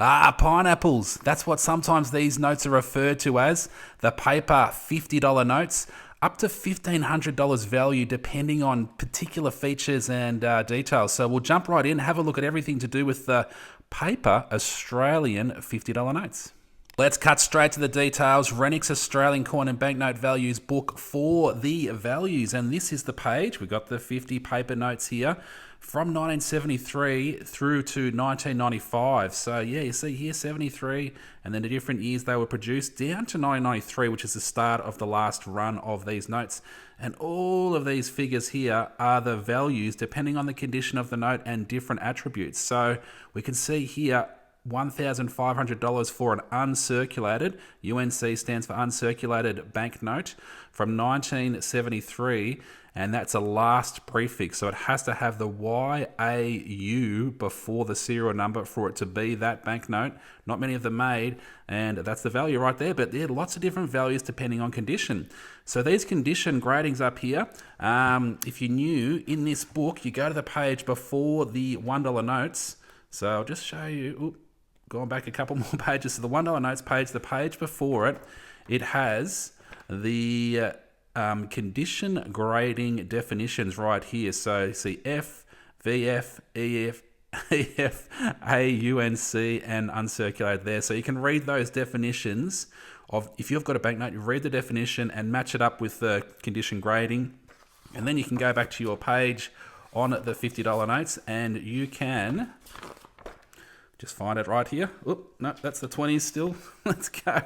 Ah, pineapples. That's what sometimes these notes are referred to as. The paper $50 notes, up to $1,500 value depending on particular features and details. So we'll jump right in, have a look at everything to do with the paper Australian $50 notes. Let's cut straight to the details. Rennick's Australian coin and banknote values book for the values. And this is the page. We've got the 50 paper notes here from 1973 through to 1995. So yeah, you see here 73 and then the different years they were produced down to 1993, which is the start of the last run of these notes. And all of these figures here are the values depending on the condition of the note and different attributes. So we can see here $1,500 for an uncirculated, UNC stands for uncirculated banknote from 1973, and that's a last prefix, so it has to have the YAU before the serial number for it to be that banknote. Not many of them made, and that's the value right there, but there are lots of different values depending on condition. So these condition gradings up here, if you're new in this book, you go to the page before the $1 notes. So I'll just show you, going back a couple more pages to the $1 notes page, the page before it, it has the condition grading definitions right here. So you see F, VF, EF, EF, AUNC, and uncirculated there. So you can read those definitions of, if you've got a banknote, you read the definition and match it up with the condition grading. And then you can go back to your page on the $50 notes and you can just find it right here. Oop, no, that's the 20s still. Let's go.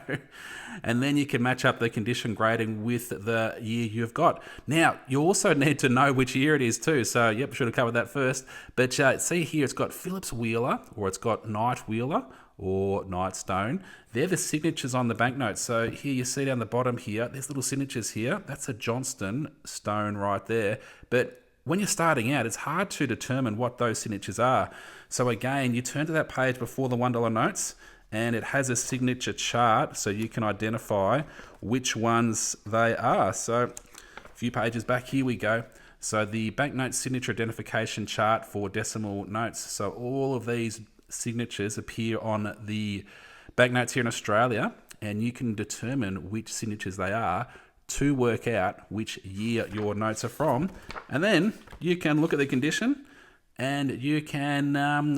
And then you can match up the condition grading with the year you've got. Now, you also need to know which year it is too. So, yep, should have covered that first. But see here, it's got Phillips Wheeler, or it's got Knight Wheeler, or Knight Stone. They're the signatures on the banknotes. So here you see down the bottom here, there's little signatures here. That's a Johnston stone right there. But when you're starting out, it's hard to determine what those signatures are. So again, you turn to that page before the $1 notes and it has a signature chart so you can identify which ones they are. So a few pages back, here we go. So the banknote signature identification chart for decimal notes. So all of these signatures appear on the banknotes here in Australia, and you can determine which signatures they are to work out which year your notes are from. And then you can look at the condition and you can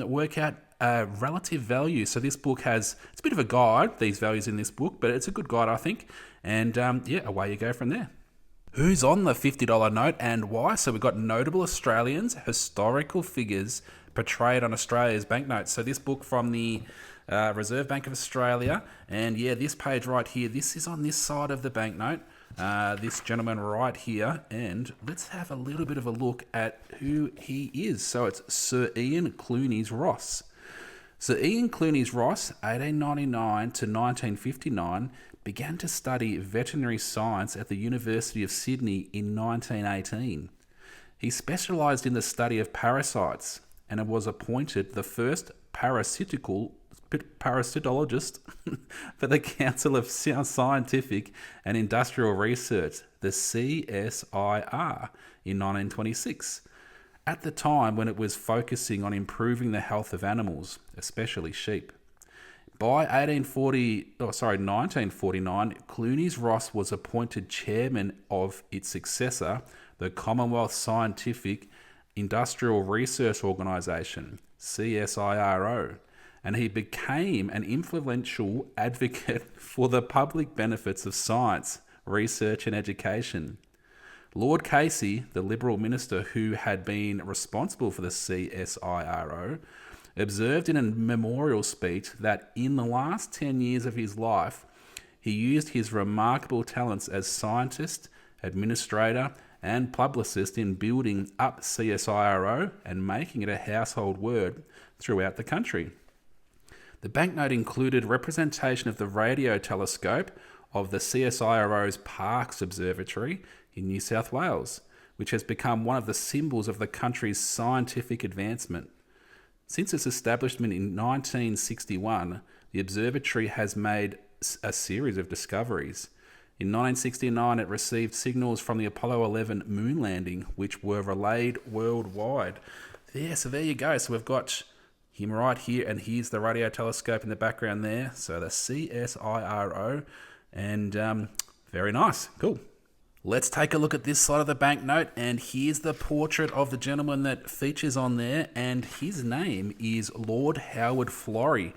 work out a relative value. So this book has, it's a bit of a guide, these values in this book, but it's a good guide, I think. And yeah, away you go from there. Who's on the $50 note and why? So we've got notable Australians, historical figures portrayed on Australia's banknotes. So this book from the Reserve Bank of Australia, and yeah, this page right here, this is on this side of the banknote. This gentleman right here, and let's have a little bit of a look at who he is. So it's Sir Ian Clunies Ross. Sir Ian Clunies Ross, 1899 to 1959, began to study veterinary science at the University of Sydney in 1918. He specialised in the study of parasites and was appointed the first parasitologist for the Council of Scientific and Industrial Research, the CSIR, in 1926, at the time when it was focusing on improving the health of animals, especially sheep. By 1949, Clunies Ross was appointed chairman of its successor, the Commonwealth Scientific Industrial Research Organisation, CSIRO, and he became an influential advocate for the public benefits of science, research and education. Lord Casey, the Liberal minister who had been responsible for the CSIRO, observed in a memorial speech that in the last 10 years of his life, he used his remarkable talents as scientist, administrator, and publicist in building up CSIRO and making it a household word throughout the country. The banknote included representation of the radio telescope of the CSIRO's Parkes Observatory in New South Wales, which has become one of the symbols of the country's scientific advancement. Since its establishment in 1961, the observatory has made a series of discoveries. In 1969, it received signals from the Apollo 11 moon landing, which were relayed worldwide. Yeah, so there you go. So we've got him right here, and here's the radio telescope in the background there. So the CSIRO, and very nice, cool. Let's take a look at this side of the banknote, and here's the portrait of the gentleman that features on there, and his name is Lord Howard Florey.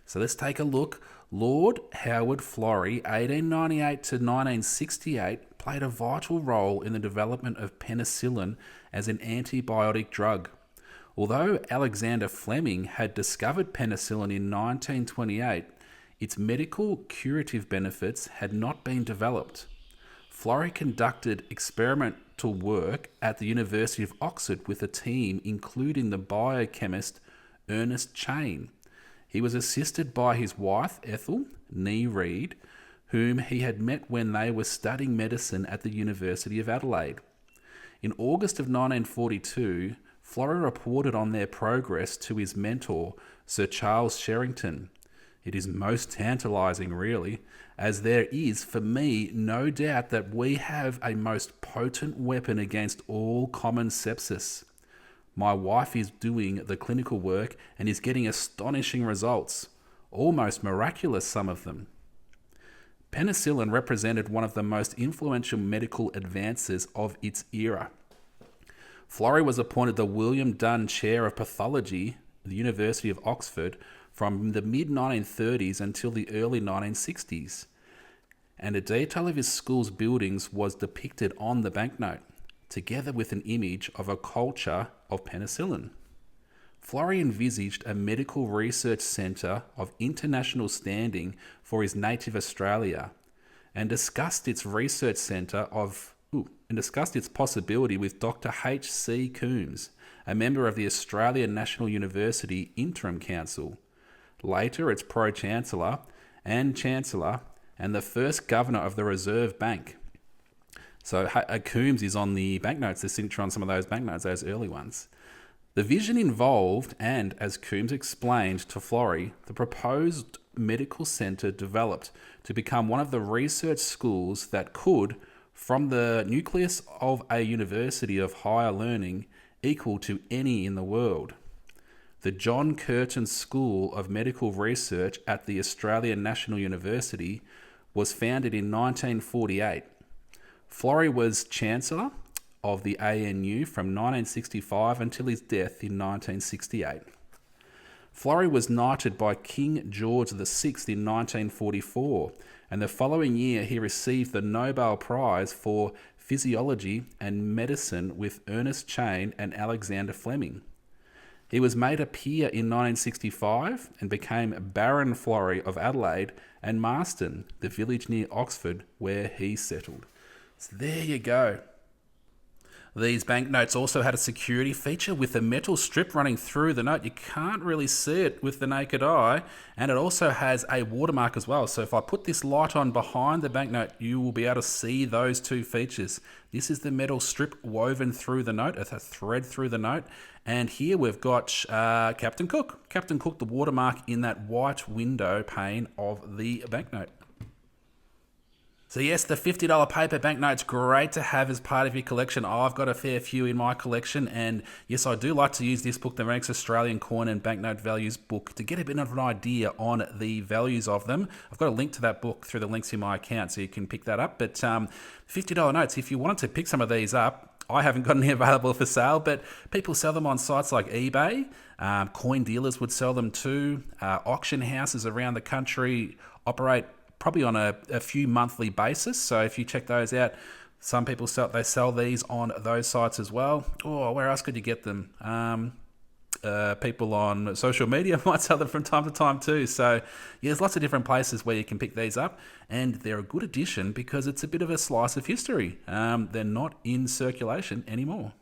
So let's take a look. Lord Howard Florey, 1898 to 1968, played a vital role in the development of penicillin as an antibiotic drug. Although Alexander Fleming had discovered penicillin in 1928, its medical curative benefits had not been developed. Florey conducted experimental work at the University of Oxford with a team including the biochemist Ernest Chain. He was assisted by his wife Ethel Nee Reed, whom he had met when they were studying medicine at the University of Adelaide. In August of 1942, Florey reported on their progress to his mentor, Sir Charles Sherrington. It is most tantalising, really, as there is, for me, no doubt that we have a most potent weapon against all common sepsis. My wife is doing the clinical work and is getting astonishing results, almost miraculous, some of them. Penicillin represented one of the most influential medical advances of its era. Florey was appointed the William Dunn Chair of Pathology at the University of Oxford from the mid-1930s until the early 1960s, and a detail of his school's buildings was depicted on the banknote, together with an image of a culture of penicillin. Florey envisaged a medical research centre of international standing for his native Australia, and discussed its possibility with Dr. H.C. Coombs, a member of the Australian National University Interim Council, later its Pro-Chancellor and Chancellor, and the first Governor of the Reserve Bank. So Coombs is on the banknotes, the signature on some of those banknotes, those early ones. The vision involved, and as Coombs explained to Florey, the proposed medical centre developed to become one of the research schools that could, from the nucleus of a university of higher learning, equal to any in the world. The John Curtin School of Medical Research at the Australian National University was founded in 1948. Florey was Chancellor of the ANU from 1965 until his death in 1968. Florey was knighted by King George VI in 1944, and the following year he received the Nobel Prize for Physiology and Medicine with Ernest Chain and Alexander Fleming. He was made a peer in 1965 and became Baron Florey of Adelaide and Marston, the village near Oxford where he settled. So there you go. These banknotes also had a security feature with a metal strip running through the note. You can't really see it with the naked eye, and it also has a watermark as well. So if I put this light on behind the banknote, you will be able to see those two features. This is the metal strip woven through the note, a thread through the note, and here we've got Captain Cook. Captain Cook, the watermark in that white window pane of the banknote. So yes, the $50 paper banknote's great to have as part of your collection. I've got a fair few in my collection, and yes, I do like to use this book, the Ranks Australian Coin and Banknote Values book, to get a bit of an idea on the values of them. I've got a link to that book through the links in my account, so you can pick that up. But $50 notes, if you wanted to pick some of these up, I haven't got any available for sale, but people sell them on sites like eBay. Coin dealers would sell them too. Auction houses around the country operate probably on a few monthly basis. So if you check those out, some people sell these on those sites as well. Or where else could you get them? People on social media might sell them from time to time too. So yeah, there's lots of different places where you can pick these up, and they're a good addition because it's a bit of a slice of history. They're not in circulation anymore.